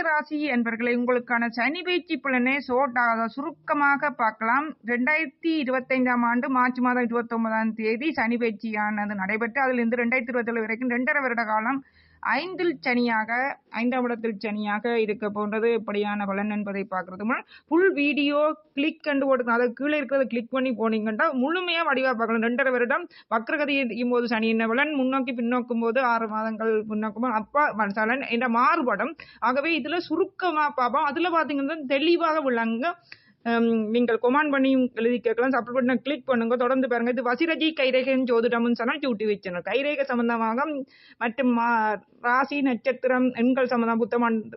ராசி என்பர்களை உங்களுக்கான சனி பயிற்சி பலனை சுருக்கமாக பார்க்கலாம். 2025 ஆண்டு மார்ச் மாதம் 29ஆம் தேதி சனி பயிற்சியானது நடைபெற்று அதிலிருந்து 2027 வரைக்கும் 2.5 வருட காலம் ஐந்தாம் இடத்தில் சனியாக இருக்க போன்றது. எப்படியான பலன் என்பதை பார்க்கறது ஃபுல் வீடியோ கிளிக் கண்டு போட்டு அதை கீழே இருக்கிறத கிளிக் பண்ணி போனீங்கன்னா முழுமையா வடிவா பார்க்கலாம். 2.5 வருடம் வக்ரகதி இருக்கும் போது சனி என்ன பலன், முன்னோக்கி பின்னோக்கும் போது 6 மாதங்கள் பின்னோக்கும் அப்ப சலன் என்ற மாறுபடும். ஆகவே இதுல சுருக்கமா பார்ப்போம். அதுல பாத்தீங்கன்னா தெளிவாக விளங்க நீங்கள் கொமாண்ட் பண்ணி எழுதி கேட்கலாம். சப்போர்ட் பண்ண கிளிக் பண்ணுங்க, தொடர்ந்து பாருங்க. இது வசிரஜி கைரேகன் ஜோதிடம் சேனல், யூடியூப் சேனல். கைரேகை சம்பந்தமாக மற்றும் ராசி நட்சத்திரம் எண்கள் சம்பந்தம்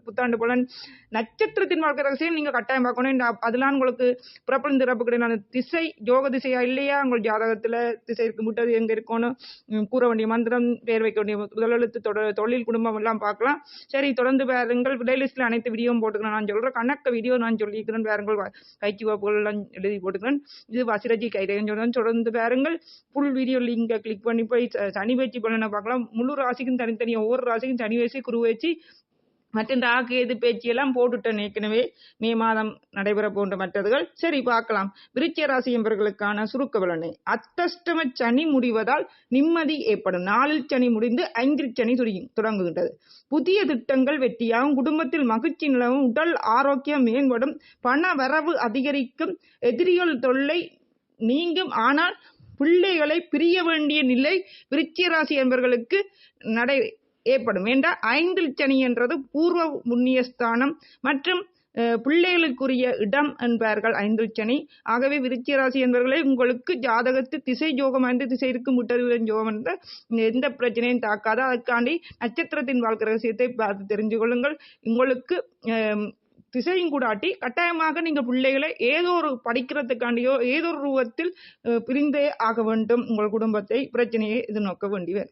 புத்தாண்டு பலன் நட்சத்திரத்தின் வாழ்க்கை ரகசியம் நீங்க கட்டாயம் பார்க்கணும். அதெல்லாம் உங்களுக்கு பிறப்பிலிருந்து இறப்புக்கிடையான திசை யோக திசையா இல்லையா, உங்கள் ஜாதகத்துல திசைக்கு முட்டது எங்க இருக்கணும், கூற வேண்டிய மந்திரம், பேர் வைக்க வேண்டிய முதலெழுத்து, தொழில், குடும்பம் எல்லாம் பார்க்கலாம். சரி, தொடர்ந்து பாருங்கள். பிளேலிஸ்ட்ல அனைத்து வீடியோவும் போட்டுக்கலாம். நான் சொல்றேன் கணக்க வீடியோ நான் சொல்லிக்கிறேன். பாருங்கள், பயிற்சி வகுப்புகள் எல்லாம் எழுதி போட்டுக்கிறேன். இது வசிரஜி கைரேகன் தொடர்ந்து பாருங்கள். ஃபுல் வீடியோ லிங்கை கிளிக் பண்ணி போய் சனி பயிற்சி பலனை பார்க்கலாம். முழு ராசிக்கும் தனித்தனி ஒவ்வொரு ராசிக்கும் சனி வயசு, குரு வயசு மற்றும் ராகு எது பேச்சியெல்லாம் போட்டுட்டேன் ஏற்கனவே. மே மாதம் நடைபெற போன்ற மற்றதுகள். சரி, பார்க்கலாம். விருச்சிக ராசி என்பவர்களுக்கான சுருக்க பலனை. அஷ்டம சனி முடிவதால் நிம்மதி ஏற்படும். 4 சனி முடிந்து 5 சனி தொடங்குகின்றது. புதிய திட்டங்கள் வெற்றியாகும். குடும்பத்தில் மகிழ்ச்சி நிலவும். உடல் ஆரோக்கியம் மேம்படும். பண வரவு அதிகரிக்கும். எதிரிகள் தொல்லை நீங்கும். ஆனால் பிள்ளைகளை பிரிய வேண்டிய நிலை விருச்சிக ராசி என்பவர்களுக்கு ஏற்படும். என்றால் 5 சனி என்றது பூர்வ புண்ணியஸ்தானம் மற்றும் பிள்ளைகளுக்குரிய இடம் என்பார்கள் 5 சனி. ஆகவே விருச்சிக ராசி என்பவர்களே, உங்களுக்கு ஜாதகத்து திசை யோகம் என்று திசை இருக்கும் முட்டறிவு யோகம் என்ற எந்த பிரச்சனையும் தாக்காது. அதுக்காண்டி நட்சத்திரத்தின் வாழ்க்கை ரகசியத்தை பார்த்து தெரிஞ்சு கொள்ளுங்கள். உங்களுக்கு திசையும் கூடாட்டி கட்டாயமாக நீங்க பிள்ளைகளை ஏதோ ஒரு படிக்கிறதுக்காண்டியோ ஏதோ ஒரு ரூபத்தில் பிரிந்தே ஆக வேண்டும். உங்கள் குடும்பத்தை பிரச்சனையை எதிர்நோக்க வேண்டியவர்.